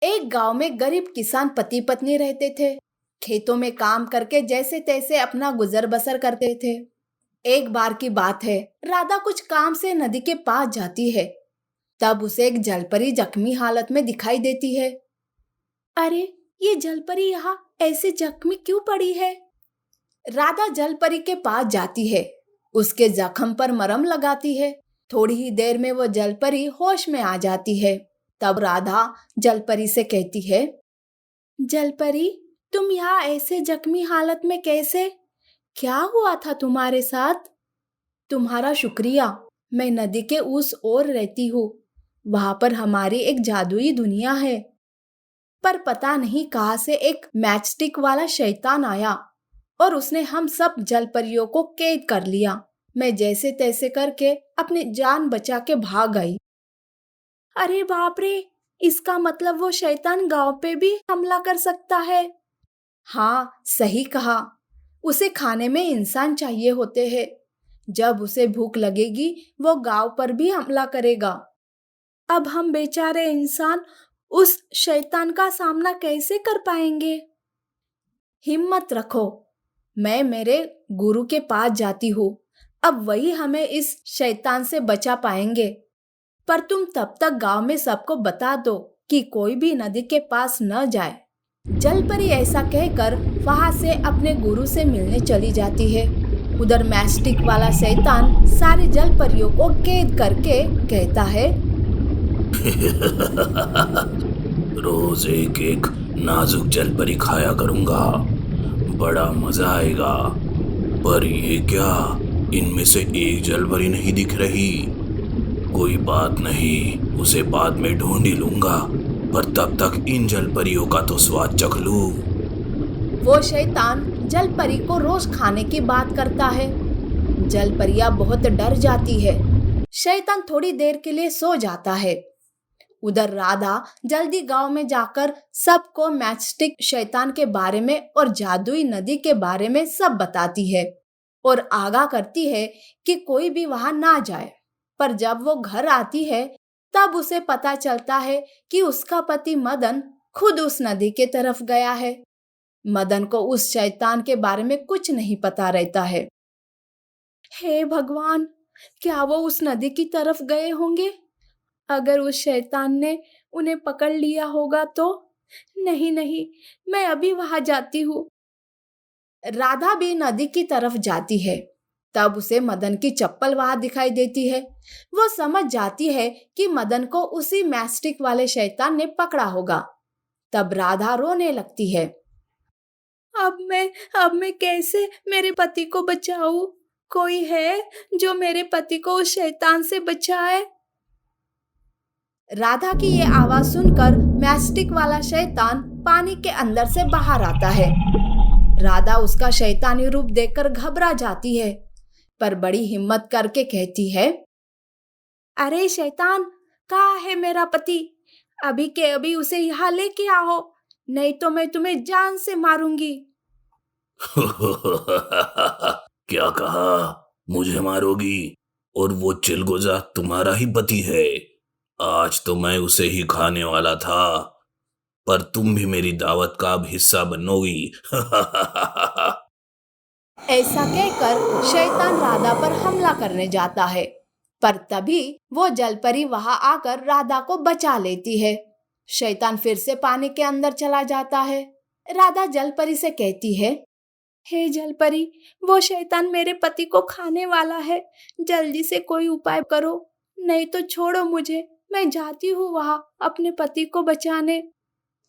एक गांव में गरीब किसान पति पत्नी रहते थे। खेतों में काम करके जैसे तैसे अपना गुजर बसर करते थे। एक बार की बात है, राधा कुछ काम से नदी के पास जाती है। तब उसे एक जलपरी जख्मी हालत में दिखाई देती है। अरे, ये जलपरी यहाँ ऐसे जख्मी क्यों पड़ी है? राधा जलपरी के पास जाती है, उसके जख्म पर मरहम लगाती है। थोड़ी ही देर में वो जलपरी होश में आ जाती है। तब राधा जलपरी से कहती है, जलपरी, तुम यहाँ ऐसे जख्मी हालत में कैसे? क्या हुआ था तुम्हारे साथ? तुम्हारा शुक्रिया, मैं नदी के उस ओर रहती हूँ। वहां पर हमारी एक जादुई दुनिया है। पर पता नहीं कहाँ से एक मैचस्टिक वाला शैतान आया और उसने हम सब जलपरियों को कैद कर लिया। मैं जैसे तैसे करके अपनी जान बचा के भाग गई। अरे बाप रे, इसका मतलब वो शैतान गांव पे भी हमला कर सकता है। हाँ, सही कहा। उसे खाने में इंसान चाहिए होते हैं। जब उसे भूख लगेगी वो गांव पर भी हमला करेगा। अब हम बेचारे इंसान उस शैतान का सामना कैसे कर पाएंगे? हिम्मत रखो, मैं मेरे गुरु के पास जाती हूँ। अब वही हमें इस शैतान से बचा पाएंगे। पर तुम तब तक गांव में सबको बता दो कि कोई भी नदी के पास न जाए। जलपरी ऐसा कहकर वहां से अपने गुरु से मिलने चली जाती है। उधर मैस्टिक वाला शैतान सारे जलपरियों को कैद करके कहता है, रोज एक एक नाजुक जलपरी खाया करूंगा, बड़ा मजा आएगा। पर ये क्या, इनमें से एक जलपरी नहीं दिख रही। कोई बात नहीं, उसे बाद में ढूंढ ही लूंगा, पर तब तक इन जलपरियों का तो स्वाद चख लूं। वो शैतान जलपरी को रोज खाने की बात करता है। जलपरियां बहुत डर जाती है। शैतान थोड़ी देर के लिए सो जाता है। उधर राधा जल्दी गांव में जाकर सबको मैचस्टिक शैतान के बारे में और जादुई नदी के बारे में सब बताती है और आगाह करती है कि कोई भी वहां ना जाए। पर जब वो घर आती है तब उसे पता चलता है कि उसका पति मदन खुद उस नदी के तरफ गया है। मदन को उस शैतान के बारे में कुछ नहीं पता रहता है। हे भगवान, क्या वो उस नदी की तरफ गए होंगे? अगर उस शैतान ने उन्हें पकड़ लिया होगा तो? नहीं नहीं, मैं अभी वहां जाती हूँ। राधा भी नदी की तरफ जाती है। तब उसे मदन की चप्पल वहां दिखाई देती है। वो समझ जाती है कि मदन को उसी मैस्टिक वाले शैतान ने पकड़ा होगा। तब राधा रोने लगती है। अब मैं कैसे मेरे पति को बचाऊं? कोई है जो मेरे पति को उस शैतान से बचाए? राधा की ये आवाज सुनकर मैस्टिक वाला शैतान पानी के अंदर से बाहर आता है। राधा उसका शैतानी रूप देखकर घबरा जाती है, पर बड़ी हिम्मत करके कहती है, अरे शैतान, कहाँ है मेरा पति? अभी के अभी उसे यहाँ लेके आओ, नहीं तो मैं तुम्हें जान से मारूंगी। क्या कहा? मुझे मारोगी? और वो चिलगोजा तुम्हारा ही पति है? आज तो मैं उसे ही खाने वाला था, पर तुम भी मेरी दावत का अब हिस्सा बनोगी। ऐसा कहकर शैतान राधा पर हमला करने जाता है, पर तभी वो जलपरी वहां आकर राधा को बचा लेती है। शैतान फिर से पानी के अंदर चला जाता है। राधा जलपरी से कहती है, हे जलपरी, वो शैतान मेरे पति को खाने वाला है। जल्दी से कोई उपाय करो, नहीं तो छोड़ो मुझे, मैं जाती हूँ वहां अपने पति को बचाने।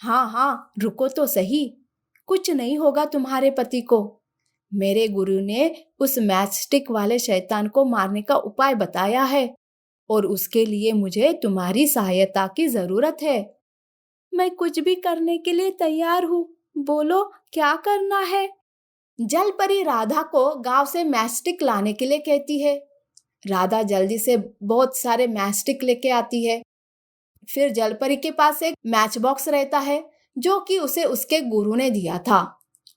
हाँ हाँ, रुको तो सही, कुछ नहीं होगा तुम्हारे पति को। मेरे गुरु ने उस मैचस्टिक वाले शैतान को मारने का उपाय बताया है और उसके लिए मुझे तुम्हारी सहायता की जरूरत है। मैं कुछ भी करने के लिए तैयार हूँ, बोलो क्या करना है? जलपरी राधा को गांव से मैचस्टिक लाने के लिए कहती है। राधा जल्दी से बहुत सारे मैचस्टिक लेके आती है। फिर जलपरी के पास एक मैच बॉक्स रहता है जो कि उसे उसके गुरु ने दिया था।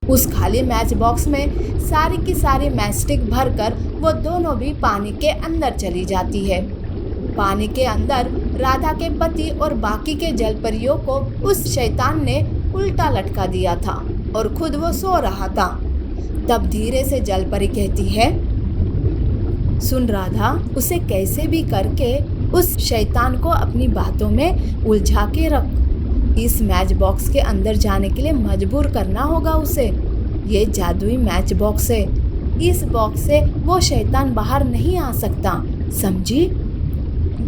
उस खाली मैच बॉक्स में सारी की सारी मैचस्टिक भरकर वो दोनों भी पानी के अंदर चली जाती है। पानी के अंदर राधा के पति और बाकी के जलपरियों को उस शैतान ने उल्टा लटका दिया था और खुद वो सो रहा था। तब धीरे से जलपरी कहती है, सुन राधा, उसे कैसे भी करके उस शैतान को अपनी बातों में उलझा के रख। इस मैच बॉक्स के अंदर जाने के लिए मजबूर करना होगा उसे। ये जादुई मैच बॉक्स है, इस बॉक्स से वो शैतान बाहर नहीं आ सकता, समझी?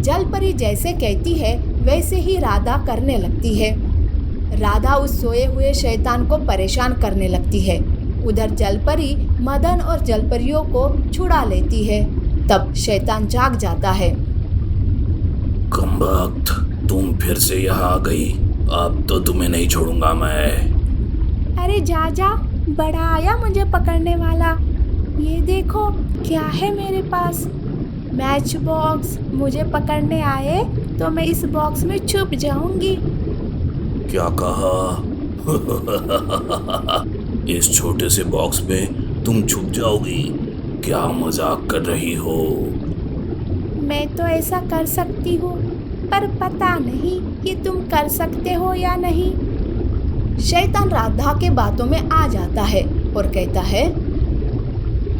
जलपरी जैसे कहती है वैसे ही राधा करने लगती है। राधा उस सोए हुए शैतान को परेशान करने लगती है। उधर जलपरी मदन और जलपरियों को छुड़ा लेती है। तब शैतान जाग जाता है। कमबख्त, तुम फिर से यहाँ आ गई। अब तो तुम्हें नहीं छोड़ूंगा मैं। अरे जा, बड़ा आया मुझे पकड़ने वाला। ये देखो क्या है मेरे पास, मैच बॉक्स। मुझे पकड़ने आए तो मैं इस बॉक्स में छुप जाऊंगी। क्या कहा? इस छोटे से बॉक्स में तुम छुप जाओगी? क्या मजाक कर रही हो? मैं तो ऐसा कर सकती हूँ, पर पता नहीं कि तुम कर सकते हो या नहीं। शैतान राधा के बातों में आ जाता है और कहता है,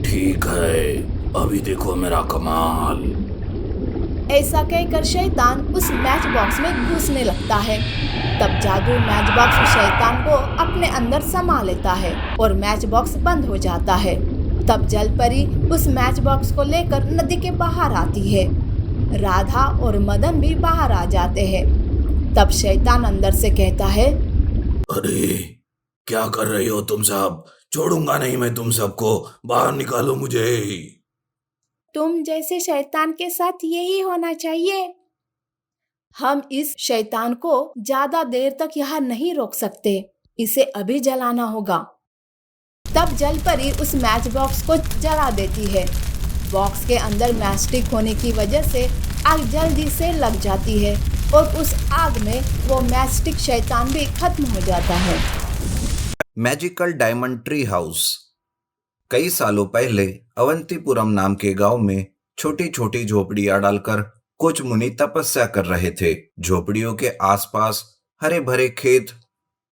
ठीक है, अभी देखो मेरा कमाल। ऐसा कहकर शैतान उस मैच बॉक्स में घुसने लगता है। तब जादू मैच बॉक्स शैतान को अपने अंदर समा लेता है और मैच बॉक्स बंद हो जाता है। तब जलपरी उस मैच बॉक्स को लेकर नदी के बाहर आती है। राधा और मदन भी बाहर आ जाते हैं। तब शैतान अंदर से कहता है, अरे क्या कर रही हो तुम सब? छोड़ूंगा नहीं मैं तुम सबको, बाहर निकालो मुझे। तुम जैसे शैतान के साथ यही होना चाहिए। हम इस शैतान को ज्यादा देर तक यहाँ नहीं रोक सकते, इसे अभी जलाना होगा। तब जलपरी उस मैच बॉक्स को जला देती है। बॉक्स के अंदर मैचस्टिक होने की वजह से आग जल्दी से लग जाती है और उस आग में वो मैचस्टिक शैतान भी खत्म हो जाता है। Magical diamond tree house. कई सालों पहले अवंतीपुरम नाम के गांव में छोटी छोटी झोपड़ियां डालकर कुछ मुनि तपस्या कर रहे थे। झोपड़ियों के आसपास हरे भरे खेत,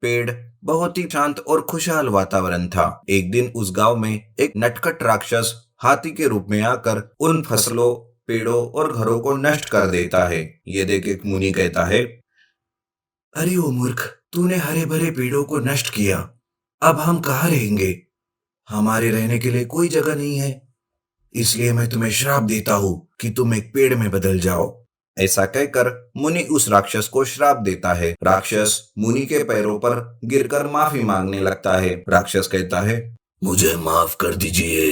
पेड़, बहुत ही शांत और खुशहाल वातावरण था। एक दिन उस गांव में एक नटखट राक्षस हाथी के रूप में आकर उन फसलों, पेड़ों और घरों को नष्ट कर देता है। ये देख एक मुनि कहता है, अरे ओ मूर्ख, तूने हरे भरे पेड़ों को नष्ट किया। अब हम कहाँ रहेंगे? हमारे रहने के लिए कोई जगह नहीं है। इसलिए मैं तुम्हें श्राप देता हूँ कि तुम एक पेड़ में बदल जाओ। ऐसा कहकर मुनि उस राक्षस को श्राप देता है। राक्षस मुनि के पैरों पर गिरकर माफी मांगने लगता है। राक्षस कहता है, मुझे माफ कर दीजिए,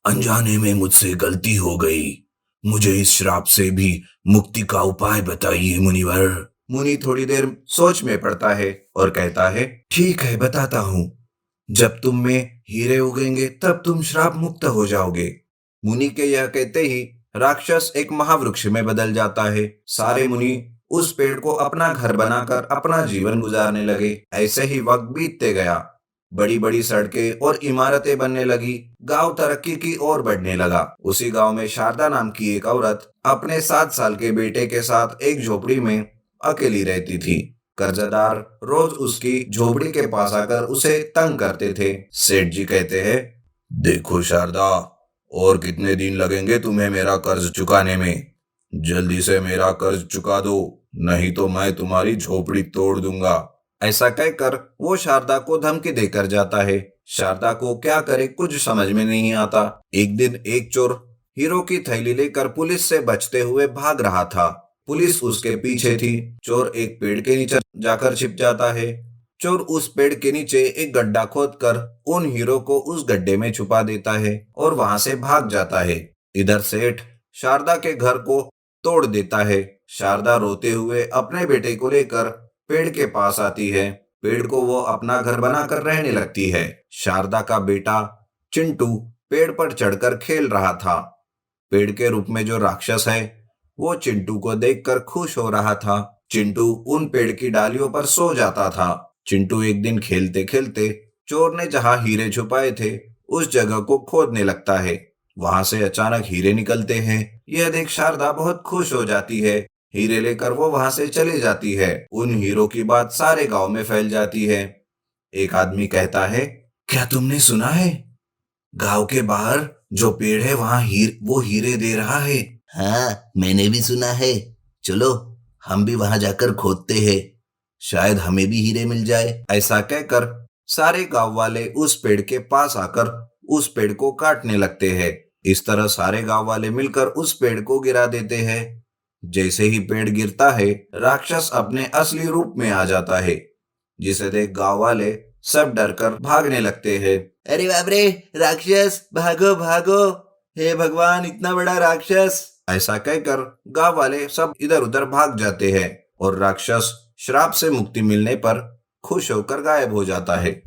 अनजाने में मुझसे गलती हो गई। मुझे इस श्राप से भी मुक्ति का उपाय बताइए मुनिवर। मुनि थोड़ी देर सोच में पड़ता है और कहता है, ठीक है, बताता हूँ। जब तुम में हीरे उगेंगे तब तुम श्राप मुक्त हो जाओगे। मुनि के यह कहते ही राक्षस एक महावृक्ष में बदल जाता है। सारे मुनि उस पेड़ को अपना घर बनाकर अपना जीवन गुजारने लगे। ऐसे ही वक्त बीतते गया। बड़ी बड़ी सड़कें और इमारतें बनने लगी। गांव तरक्की की ओर बढ़ने लगा। उसी गांव में शारदा नाम की एक औरत अपने 7 साल के बेटे के साथ एक झोपड़ी में अकेली रहती थी। कर्जदार रोज उसकी झोपड़ी के पास आकर उसे तंग करते थे। सेठ जी कहते हैं, देखो शारदा, और कितने दिन लगेंगे तुम्हें मेरा कर्ज चुकाने में? जल्दी से मेरा कर्ज चुका दो, नहीं तो मैं तुम्हारी झोपड़ी तोड़ दूंगा। ऐसा कहकर वो शारदा को धमकी देकर जाता है। शारदा को क्या करे कुछ समझ में नहीं आता। एक दिन एक चोर हीरो की थैली लेकर पुलिस से बचते हुए भाग रहा था। पुलिस उसके पीछे थी। चोर एक पेड़ के नीचे जाकर छिप जाता है। चोर उस पेड़ के नीचे एक गड्ढा खोदकर उन हीरो को उस गड्ढे में छुपा देता है और वहां से भाग जाता है। इधर सेठ शारदा के घर को तोड़ देता है। शारदा रोते हुए अपने बेटे को लेकर पेड़ के पास आती है। पेड़ को वो अपना घर बनाकर रहने लगती है। शारदा का बेटा चिंटू पेड़ पर चढ़कर खेल रहा था। पेड़ के रूप में जो राक्षस है वो चिंटू को देखकर खुश हो रहा था। चिंटू उन पेड़ की डालियों पर सो जाता था। चिंटू एक दिन खेलते खेलते चोर ने जहां हीरे छुपाए थे उस जगह को खोदने लगता है। वहां से अचानक हीरे निकलते हैं। यह देख शारदा बहुत खुश हो जाती है। हीरे लेकर वो वहां से चली जाती है। उन हीरो की बात सारे गांव में फैल जाती है। एक आदमी कहता है, क्या तुमने सुना है? गांव के बाहर जो पेड़ है वहां वो हीरे दे रहा है। हाँ, मैंने भी सुना है। चलो हम भी वहां जाकर खोदते हैं, शायद हमें भी हीरे मिल जाए। ऐसा कहकर सारे गांव वाले उस पेड़ के पास आकर उस पेड़ को काटने लगते हैं। इस तरह सारे गांव वाले मिलकर उस पेड़ को गिरा देते हैं। जैसे ही पेड़ गिरता है, राक्षस अपने असली रूप में आ जाता है, जिसे देख गांव वाले सब डरकर भागने लगते हैं। अरे बाप रे, राक्षस, भागो भागो, हे भगवान, इतना बड़ा राक्षस! ऐसा कहकर गांव वाले सब इधर उधर भाग जाते हैं और राक्षस श्राप से मुक्ति मिलने पर खुश होकर गायब हो जाता है।